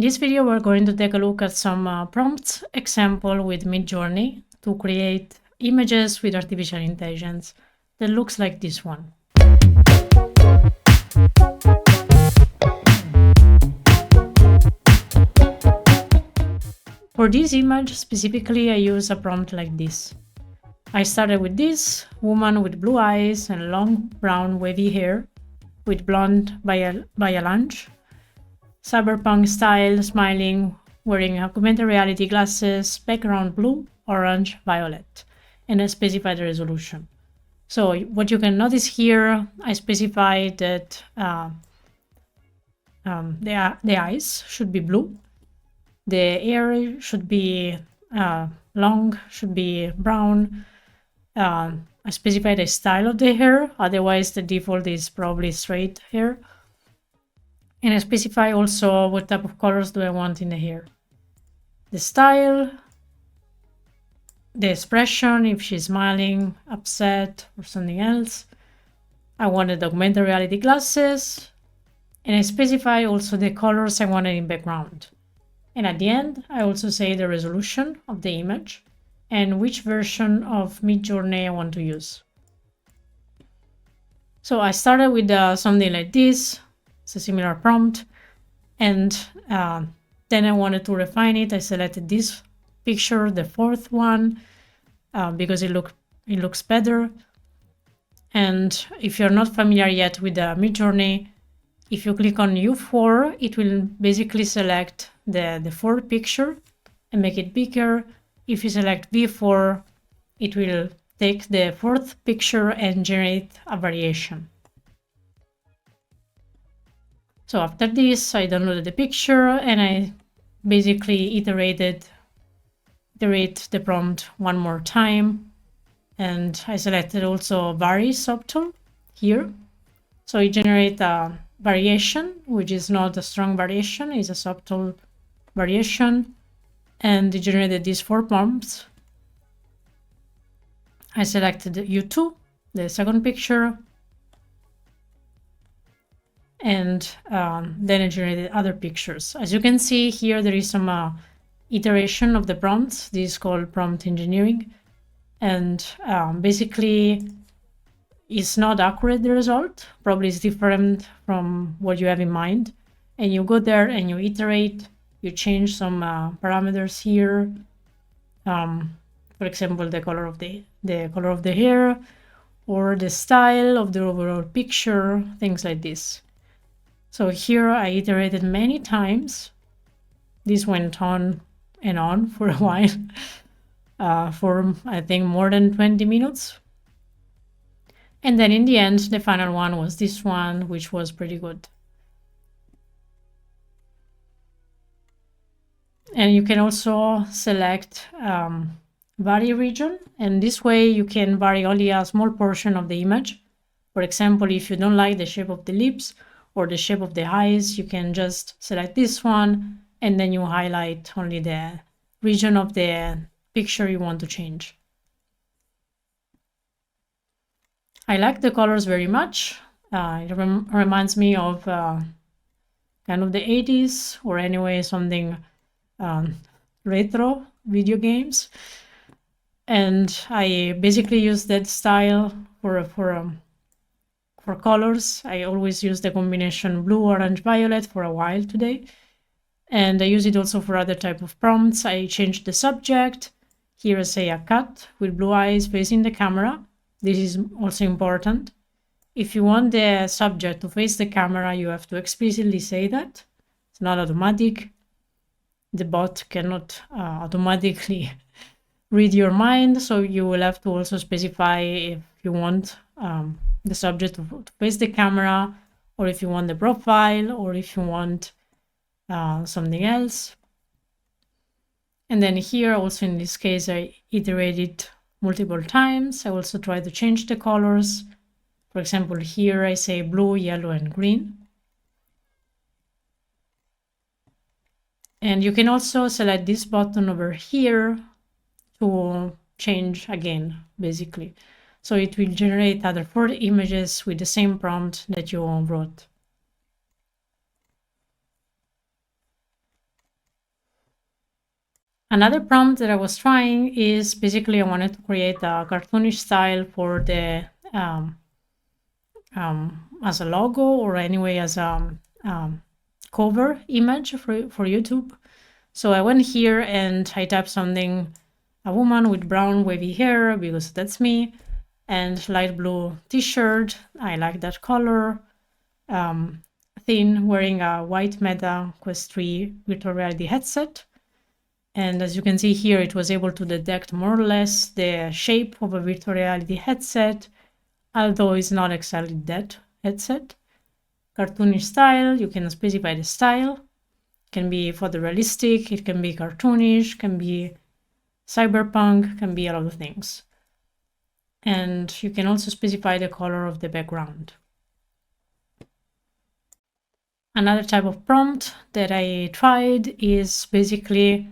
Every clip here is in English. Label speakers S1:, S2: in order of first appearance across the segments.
S1: In this video, we're going to take a look at some prompts example with Midjourney to create images with artificial intelligence that looks like this one. For this image specifically, I use a prompt like this. I started with this woman with blue eyes and long brown wavy hair with blonde by a lunch. Cyberpunk style, smiling, wearing augmented reality glasses, background blue, orange, violet, and I specify the resolution. So what you can notice here, I specify that the eyes should be blue, the hair should be long, should be brown. I specify the style of the hair, otherwise the default is probably straight hair. And I specify also what type of colors do I want in the hair. The style, the expression, if she's smiling, upset, or something else. I wanted augmented reality glasses. And I specify also the colors I wanted in background. And at the end, I also say the resolution of the image and which version of Midjourney I want to use. So I started with something like this. It's a similar prompt, and then I wanted to refine it. I selected this picture, the fourth one, because it looks better. And if you're not familiar yet with the Midjourney, if you click on U4, it will basically select the fourth picture and make it bigger. If you select V4, it will take the fourth picture and generate a variation. So after this, I downloaded the picture and I basically iterate the prompt one more time. And I selected also vary subtool here. So it generates a variation, which is not a strong variation, it's a subtle variation. And it generated these 4 prompts. I selected U2, the second picture. And then it generated other pictures. As you can see here, there is some iteration of the prompts. This is called prompt engineering. And basically, it's not accurate, the result. Probably it's different from what you have in mind. And you go there and you iterate. You change some parameters here. For example, the color of the hair, or the style of the overall picture, things like this. So here I iterated many times. This went on and on for a while, for I think more than 20 minutes. And then in the end, the final one was this one, which was pretty good. And you can also select vary region, and this way you can vary only a small portion of the image. For example, if you don't like the shape of the lips or the shape of the eyes, you can just select this one and then you highlight only the region of the picture you want to change. I like the colors very much. It reminds me of kind of the 80s, or anyway something retro video games. And I basically use that style for colors. I always use the combination blue, orange, violet for a while today. And I use it also for other type of prompts. I changed the subject. Here I say a cat with blue eyes facing the camera. This is also important. If you want the subject to face the camera, you have to explicitly say that. It's not automatic. The bot cannot automatically read your mind, so you will have to also specify if you want the subject to face the camera, or if you want the profile, or if you want something else. And then here also in this case I iterated multiple times. I also try to change the colors. For example, here I say blue, yellow, and green. And you can also select this button over here to change again, basically. So it will generate other 4 images with the same prompt that you wrote. Another prompt that I was trying is basically I wanted to create a cartoonish style for the as a logo or anyway as a cover image for YouTube. So I went here and I typed something, a woman with brown wavy hair, because that's me, and light blue t-shirt. I like that color. Thin, wearing a white Meta Quest 3 virtual reality headset. And as you can see here, it was able to detect more or less the shape of a virtual reality headset, although it's not exactly that headset. Cartoonish style, you can specify the style. It can be photorealistic, it can be cartoonish, can be cyberpunk, can be a lot of things. And you can also specify the color of the background. Another type of prompt that I tried is basically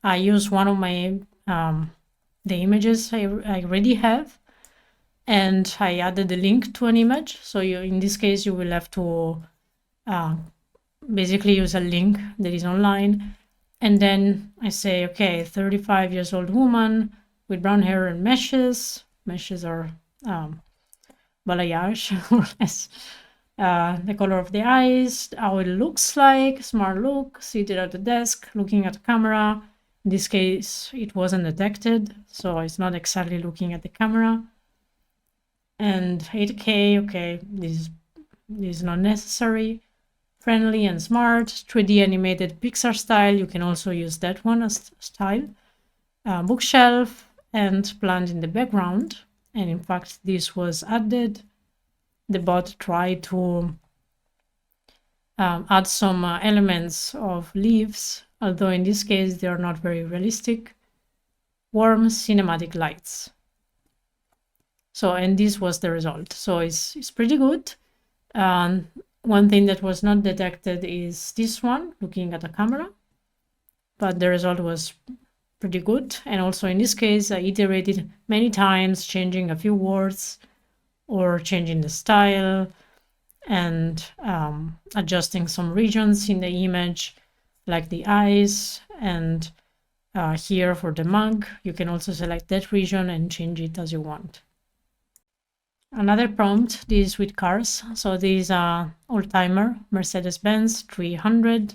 S1: I use one of my the images I already have, and I added a link to an image. So you, in this case, you will have to basically use a link that is online. And then I say, okay, 35 years old woman with brown hair and meshes. Meshes are balayage, more or less. The color of the eyes, how it looks like, smart look, seated at the desk, looking at the camera. In this case, it wasn't detected, so it's not exactly looking at the camera. And 8K, okay, this is not necessary. Friendly and smart, 3D animated Pixar style, you can also use that one as style. Bookshelf and plant in the background. And in fact, this was added. The bot tried to add some elements of leaves, although in this case they are not very realistic. Warm cinematic lights. So, and this was the result. So it's pretty good. One thing that was not detected is this one, looking at the camera, but the result was pretty good. And also in this case, I iterated many times, changing a few words or changing the style and adjusting some regions in the image, like the eyes. And here for the mug, you can also select that region and change it as you want. Another prompt, this is with cars. So this is a old-timer Mercedes-Benz 300,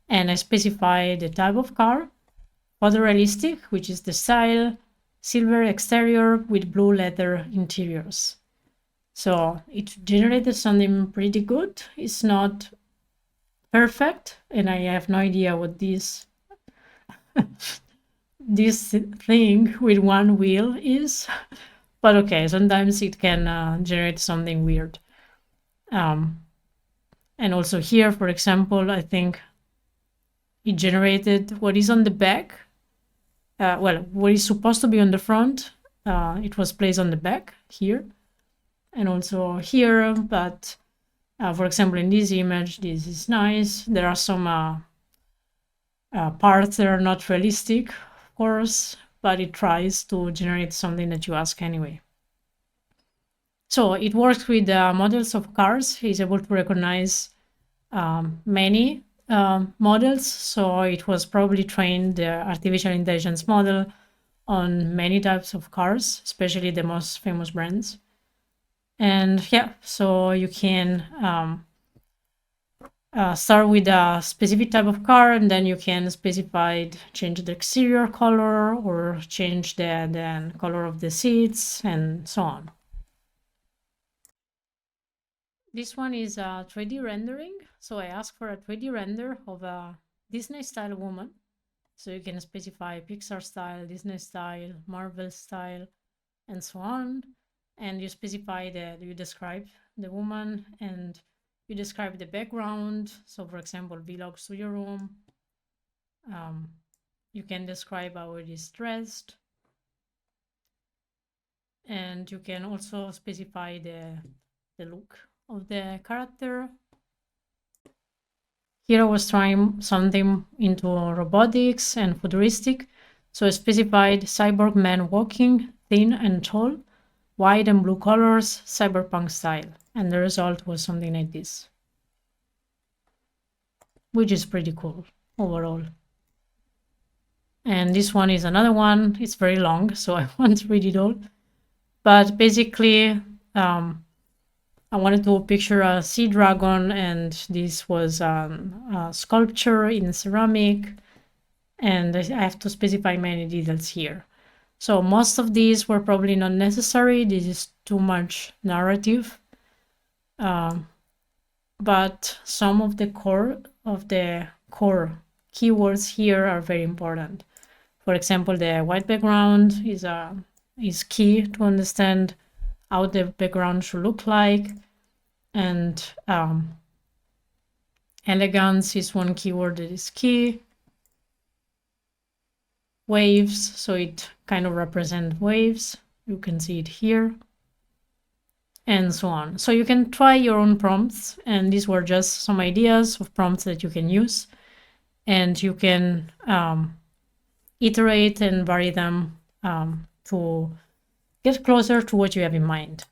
S1: and I specify the type of car, photorealistic, which is the style, silver exterior with blue leather interiors. So it generated something pretty good. It's not perfect, and I have no idea what this this thing with one wheel is. But okay, sometimes it can generate something weird. And also here, for example, I think it generated what is on the back. Well, what is supposed to be on the front, it was placed on the back here. And also here, but for example, in this image, this is nice. There are some parts that are not realistic, of course, but it tries to generate something that you ask anyway. So it works with models of cars. It's able to recognize many models. So it was probably trained, the artificial intelligence model, on many types of cars, especially the most famous brands. And yeah, so you can start with a specific type of car, and then you can specify, change the exterior color or change the color of the seats and so on. This one is a 3D rendering. So I asked for a 3D render of a Disney style woman. So you can specify Pixar style, Disney style, Marvel style, and so on. And you specify you describe the woman and you describe the background. So for example, vlogs to your room. You can describe how it is dressed. And you can also specify the look of the character. Here I was trying something into robotics and futuristic. So I specified cyborg man walking, thin and tall, white and blue colors, cyberpunk style. And the result was something like this, which is pretty cool overall. And this one is another one. It's very long, so I won't read it all. But basically, I wanted to picture a sea dragon, and this was a sculpture in ceramic, and I have to specify many details here. So most of these were probably not necessary. This is too much narrative. But some of the core keywords here are very important. For example, the white background is key to understand how the background should look like, and elegance is one keyword that is key. Waves, so it kind of represents waves. You can see it here, and so on. So you can try your own prompts, and these were just some ideas of prompts that you can use, and you can iterate and vary them to get closer to what you have in mind.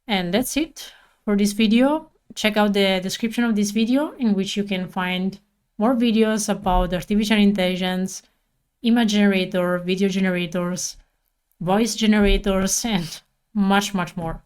S1: And that's it for this video. Check out the description of this video, in which you can find more videos about artificial intelligence, image generator, video generators, voice generators, and much more.